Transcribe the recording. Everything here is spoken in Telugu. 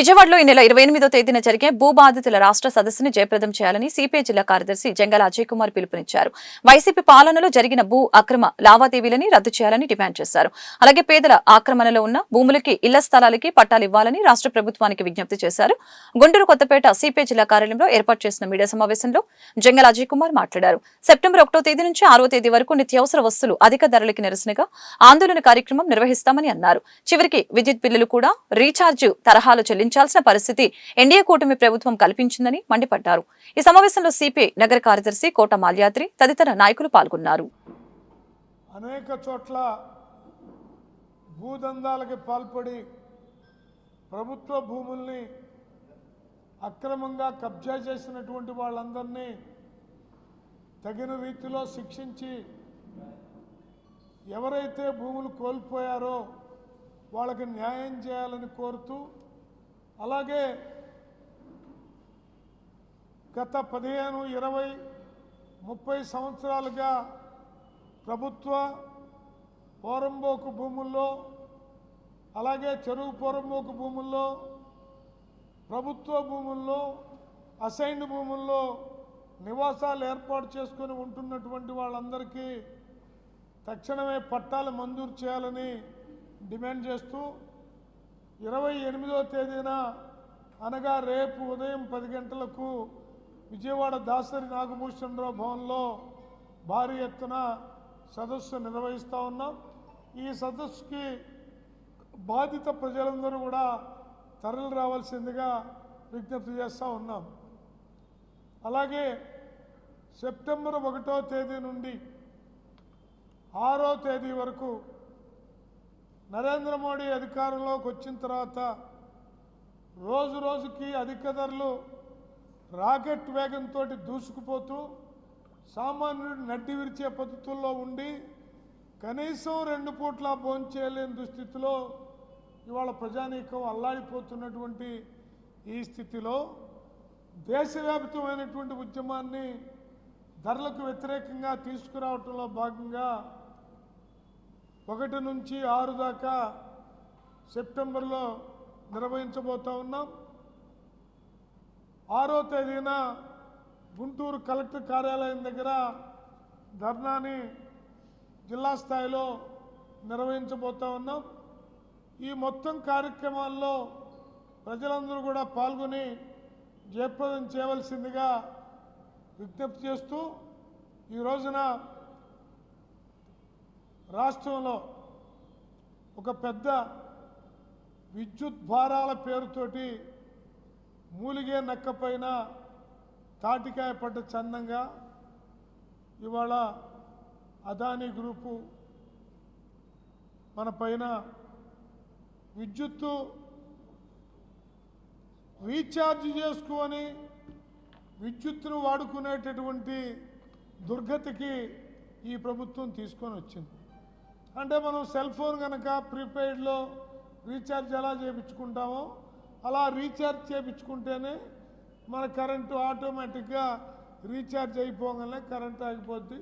విజయవాడలో ఈ నెల 28వ తేదీన జరిగే భూబాధితుల రాష్ట్ర సదస్సును జయప్రదం చేయాలని సిపిఐ జిల్లా కార్యదర్శి జంగాల అజయ్ కుమార్ పిలుపునిచ్చారు. వైసీపీ పాలనలో జరిగిన భూ అక్రమ లావాదేవీలని రద్దు చేయాలని డిమాండ్ చేశారు. అలాగే పేదల ఆక్రమణలో ఉన్న భూములకి, ఇళ్ల స్థలాలకి పట్టాలు ఇవ్వాలని రాష్ట్ర ప్రభుత్వానికి విజ్ఞప్తి చేశారు. గుంటూరు కొత్తపేట సిపిఐ జిల్లా కార్యాలయంలో ఏర్పాటు చేసిన మీడియా సమావేశంలో జంగాల అజయ్ కుమార్ మాట్లాడారు. సెప్టెంబర్ 1వ తేదీ నుంచి 6వ తేదీ వరకు నిత్యావసర వస్తువులు అధిక ధరలకి నిరసనగా ఆందోళన కార్యక్రమం నిర్వహిస్తామని అన్నారు. చివరికి విద్యుత్ బిల్లులు కూడా రీఛార్జ్ తరహాలో చెల్లించాల్సిన పరిస్థితి ఎన్డీఏ కూటమి ప్రభుత్వం కల్పించిందని మండిపడ్డారు. ఈ సమావేశంలో సిపిఐ నగర కార్యదర్శి కోట మాల్యాద్రి తదితర నాయకులు పాల్గొన్నారు. అనేక చోట్ల భూదందాలకి పాల్పడి ప్రభుత్వ భూముల్ని అక్రమంగా కబ్జా చేసినటువంటి వాళ్ళందరినీ తగిన రీతిలో శిక్షించి ఎవరైతే భూములు కోల్పోయారో వాళ్ళకి న్యాయం చేయాలని కోరుతూ, అలాగే గత 15, 20, 30 సంవత్సరాలుగా ప్రభుత్వ పోరంబోకు భూముల్లో, అలాగే చెరువు పోరంబోకు భూముల్లో, ప్రభుత్వ భూముల్లో, అసైన్డ్ భూముల్లో నివాసాలు ఏర్పాటు చేసుకొని ఉంటున్నటువంటి వాళ్ళందరికీ తక్షణమే పట్టాలు మంజూరు చేయాలని డిమాండ్ చేస్తూ 28వ తేదీన అనగా రేపు ఉదయం 10 గంటలకు విజయవాడ దాసరి నాగభూషణరావు భవన్లో భారీ ఎత్తున సదస్సు నిర్వహిస్తూ ఉన్నాం. ఈ సదస్సుకి బాధిత ప్రజలందరూ కూడా తరలి రావాల్సిందిగా విజ్ఞప్తి చేస్తూ ఉన్నాం. అలాగే సెప్టెంబర్ 1వ తేదీ నుండి 6వ తేదీ వరకు నరేంద్ర మోడీ అధికారంలోకి వచ్చిన తర్వాత రోజు రోజుకి అధిక ధరలు రాకెట్ వేగంతో దూసుకుపోతూ సామాన్యుడు నడ్డి విరిచే పద్ధతుల్లో ఉండి కనీసం 2 పూట్ల భోంచేయలేని దుస్థితిలో ఇవాళ ప్రజానీకం అల్లాడిపోతున్నటువంటి ఈ స్థితిలో దేశవ్యాప్తమైనటువంటి ఉద్యమాన్ని ధరలకు వ్యతిరేకంగా తీసుకురావడంలో భాగంగా 1 నుంచి 6 దాకా సెప్టెంబర్లో నిర్వహించబోతా ఉన్నాం. 6వ తేదీన గుంటూరు కలెక్టర్ కార్యాలయం దగ్గర ధర్నాని జిల్లా స్థాయిలో నిర్వహించబోతా ఉన్నాం. ఈ మొత్తం కార్యక్రమాల్లో ప్రజలందరూ కూడా పాల్గొని జయప్రదం చేయవలసిందిగా విజ్ఞప్తి చేస్తూ, ఈ రోజున రాష్ట్రంలో ఒక పెద్ద విద్యుత్ భారాల పేరుతోటి మూలిగే నక్కపైన తాటికాయ పడ్డ చందంగా ఇవాళ అదానీ గ్రూపు మన పైన విద్యుత్తు రీఛార్జ్ చేసుకొని విద్యుత్తును వాడుకునేటటువంటి దుర్గతికి ఈ ప్రభుత్వం తీసుకొని వచ్చింది. అంటే మనం సెల్ ఫోన్ కనుక ప్రీపెయిడ్లో రీఛార్జ్ ఎలా చేయించుకుంటామో అలా రీఛార్జ్ చేయించుకుంటేనే మన కరెంటు ఆటోమేటిక్గా రీఛార్జ్ అయిపోగానే కరెంటు ఆగిపోద్ది.